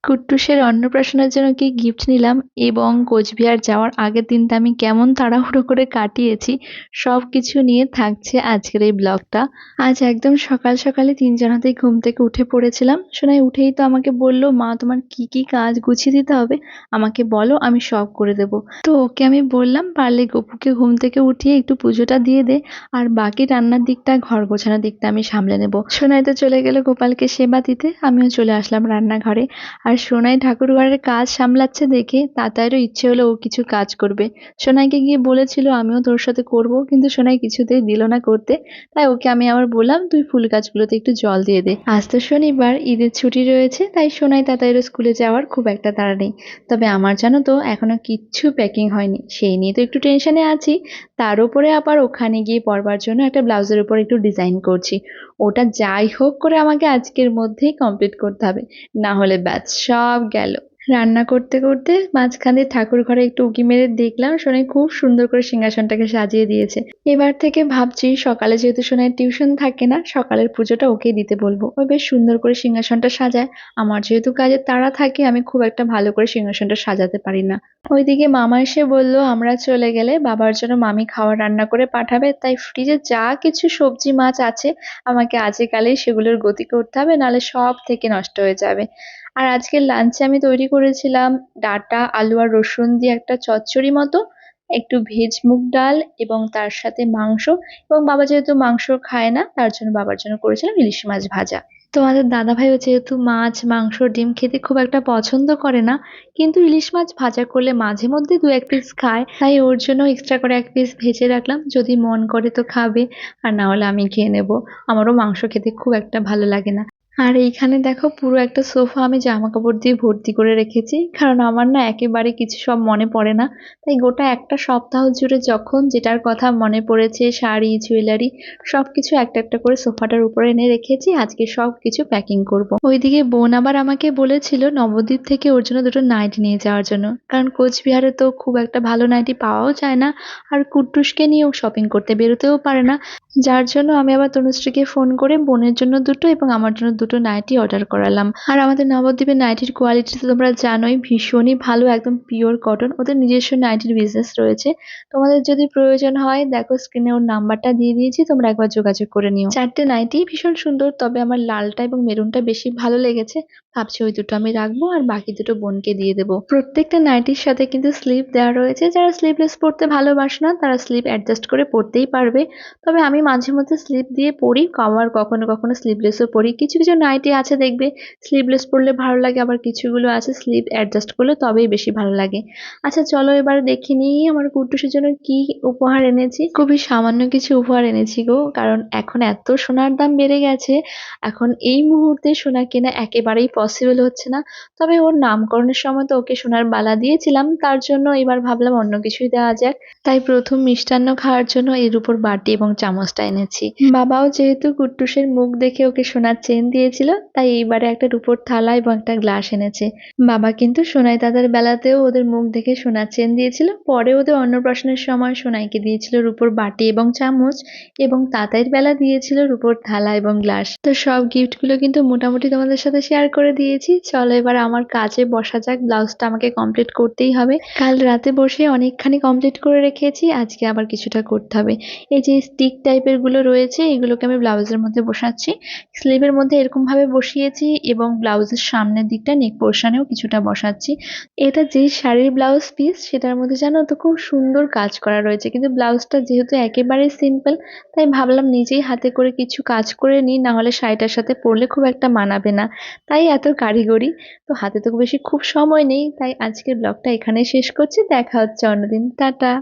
কুট্টুসের অন্নপ্রাশনের জন্য কি গিফট নিলাম এবং কোচবিহার যাওয়ার আগের দিনটা আমি কেমন তাড়াহুড়ো করে কাটিয়েছি সবকিছু নিয়ে থাকছে আজকের এই ব্লগটা। আজ একদম সকাল সকালে তিনজনাতেই ঘুম থেকে উঠে পড়েছিলাম। সোনাই উঠেই তো আমাকে বলল, মা তোমার কি কি কাজ গুছিয়ে দিতে হবে আমাকে বলো, আমি সব করে দেবো। তো ওকে আমি বললাম, পারলে গপুকে ঘুম থেকে উঠিয়ে একটু পুজোটা দিয়ে দে, আর বাকি রান্নার দিকটা ঘর গোছানোর দিকটা আমি সামলে নেবো। সোনাই তো চলে গেল গোপালকে সেবা দিতে, আমিও চলে আসলাম রান্নাঘরে। আর সোনাই ঠাকুরঘরের কাজ সামলাচ্ছে দেখে তাতাইরও ইচ্ছে হলো ও কিছু কাজ করবে। সোনাইকে গিয়ে বলেছিল আমিও তোর সাথে করব, কিন্তু সোনাই কিছুতেই দিল না করতে। তাই ওকে আমি আবার বললাম, তুই ফুল গাছগুলোতে একটু জল দিয়ে দে। আজ তো শনিবার, ঈদের ছুটি রয়েছে, তাই সোনাই তাতাইরও স্কুলে যাওয়ার খুব একটা তাড়া নেই। তবে আমার জানো তো এখনো কিচ্ছু প্যাকিং হয়নি, সেই নিয়ে তো একটু টেনশনে আছি। তার উপরে আবার ওখানে গিয়ে পরবার জন্য একটা ব্লাউজের উপর একটু ডিজাইন করছি। ওটা যাই হোক করে আমাকে আজকের মধ্যেই কমপ্লিট করতে হবে, না হলে ব্যাস সব গেল। রান্না করতে করতে মাঝখানে ঠাকুর ঘরে একটু উঁকি মেরে দেখলাম সোনাই খুব সুন্দর করে সিংহাসনটাকে সাজিয়ে দিয়েছে। এবার থেকে ভাবছি সকালে যেহেতু সোনাইয়ের টিউশন থাকে না, সকালের পুজোটা ওকেই দিতে বলবো। ও বেশ সুন্দর করে সিংহাসনটা সাজায়। আমার যেহেতু কাজের তাড়া থাকে, আমি খুব একটা ভালো করে সিংহাসনটা সাজাতে পারি না। ওইদিকে মামা এসে বলল আমরা চলে গেলে বাবার জন্য মামি খাবার রান্না করে পাঠাবে, তাই ফ্রিজে যা কিছু সবজি মাছ আছে আমাকে আজে কালেই সেগুলোর গতি করতে হবে, নাহলে সব থেকে নষ্ট হয়ে যাবে। আর আজকের লাঞ্চে আমি তৈরি করেছিলাম ডাঁটা আলু আর রসুন দিয়ে একটা চচ্চড়ি মতো, একটু ভেজ মুগ ডাল এবং তার সাথে মাংস। এবং বাবা যেহেতু মাংস খায় না, তার জন্য বাবার জন্য করেছিলাম ইলিশ মাছ ভাজা। তোমাদের দাদাভাইও যেহেতু মাছ মাংস ডিম খেতে খুব একটা পছন্দ করে না, কিন্তু ইলিশ মাছ ভাজা করলে মাঝে মধ্যে দু এক পিস খায়, তাই ওর জন্য এক্সট্রা করে এক পিস ভেজে রাখলাম, যদি মন করে তো খাবে, আর না হলে আমি খেয়ে নেবো। আমারও মাংস খেতে খুব একটা ভালো লাগে না। আর এইখানে দেখো পুরো একটা সোফা আমি জামা কাপড় দিয়ে ভর্তি করে রেখেছি, কারণ আমার না একেবারে কিছু সব মনে পড়ে না। তাই গোটা একটা সপ্তাহ জুড়ে যখন যেটার কথা মনে পড়েছে, শাড়ি জুয়েলারি সবকিছু একটা একটা করে সোফাটার উপরে এনে রেখেছি, আজকে সবকিছু প্যাকিং করব। ওইদিকে বোন আবার আমাকে বলেছিল নবদ্বীপ থেকে ওর জন্য দুটো নাইটি নিয়ে যাওয়ার জন্য, কারণ কোচবিহারে তো খুব একটা ভালো নাইটি পাওয়াও যায় না, আর কুট্টুসকে নিয়েও শপিং করতে বেরোতেও পারে না। যার জন্য আমি আবার তনুশ্রীকে ফোন করে বোনের জন্য দুটো এবং আমার জন্য দুটো নাইটি অর্ডার করালাম। আর আমাদের নবদ্বীপের নাইটির কোয়ালিটি তো তোমরা জানোই, ভীষণই ভালো, একদম পিওর কটন। ওদের নিজস্ব নাইটির বিজনেস রয়েছে। তোমাদের যদি প্রয়োজন হয় দেখো স্ক্রিনে ওর নাম্বারটা দিয়ে দিয়েছি, তোমরা একবার যোগাযোগ করে নিও। চারটে নাইটি ভীষণ সুন্দর, তবে আমার লালটা এবং মেরুনটা বেশি ভালো লেগেছে। ভাবছি ওই দুটো আমি রাখবো আর বাকি দুটো বোনকে দিয়ে দেবো। প্রত্যেকটা নাইটির সাথে কিন্তু স্লিভ দেওয়া রয়েছে, যারা স্লিভলেস পরতে ভালোবাসে না তারা স্লিভ অ্যাডজাস্ট করে পরতেই পারবে। তবে আমি মাঝে মধ্যে স্লিভ দিয়ে পরি, আবার কখনো কখনো স্লিভলেসও পরি। কিছু কিছু নাইটি আছে দেখবে স্লিভলেস পরলে ভালো লাগে, আবার কিছুগুলো আছে স্লিভ অ্যাডজাস্ট করলে তবেই বেশি ভালো লাগে। আচ্ছা চলো এবার দেখে নিই আমার কুট্টুসের জন্য কি উপহার এনেছি। খুবই সামান্য কিছু উপহার এনেছি গো, কারণ এখন এত সোনার দাম বেড়ে গেছে, এখন এই মুহূর্তে সোনা কেনা একেবারেই পসিবল হচ্ছে না। তবে ওর নামকরণের সময় তো ওকে সোনার বালা দিয়েছিলাম, তার জন্য এবার ভাবলাম অন্য কিছুই দেওয়া যাক। তাই প্রথম মিষ্টান্ন খাওয়ার জন্য এর উপর বাটি এবং চামচটা এনেছি। বাবাও যেহেতু কুট্টুসের মুখ দেখে ওকে সোনার চেন দিয়েছিল, তাই এইবারে একটা রূপোর থালা এবং একটা গ্লাস এনেছে। বাবা কিন্তু সোনাই দাদার বেলাতেও ওদের মুখ দেখে সোনার চেন দিয়েছিল, পরে ওদের অন্নপ্রাশনের সময় সোনাইকে দিয়েছিল রূপোর বাটি এবং চামচ, এবং তাতাইয়ের বেলা দিয়েছিল রূপোর থালা এবং গ্লাস। তো সব গিফট গুলো কিন্তু মোটামুটি তোমাদের সাথে শেয়ার করে দিয়েছি। চলো এবার আমার কাজে বসা যাক, ব্লাউজটা আমাকে কমপ্লিট করতেই হবে। কাল রাতে বসে অনেকখানি কমপ্লিট করে রেখেছি, আজকে আবার কিছুটা করতে হবে। এই যে স্টিক টাইপের গুলো রয়েছে এগুলোকে আমি ব্লাউজের মধ্যে বসাচ্ছি। স্লিভের মধ্যে এরকম ভাবে বসিয়েছি এবং ব্লাউজের সামনের দিকটা নেক পোর্শনেও কিছুটা বসাচ্ছি। এটা যেই শাড়ির ব্লাউজ পিস সেটার মধ্যে জানো তো খুব সুন্দর কাজ করা রয়েছে, কিন্তু ব্লাউজটা যেহেতু একেবারে সিম্পল, তাই ভাবলাম নিজেই হাতে করে কিছু কাজ করে নিই, না হলে শাড়িটার সাথে পরলে খুব একটা মানাবে না। তাই এত কারিগরি, তো হাতে তো বেশি খুব সময় নেই, তাই আজকের ব্লগটা এখানেই শেষ করছি। দেখা হচ্ছে অন্যদিন, টাটা।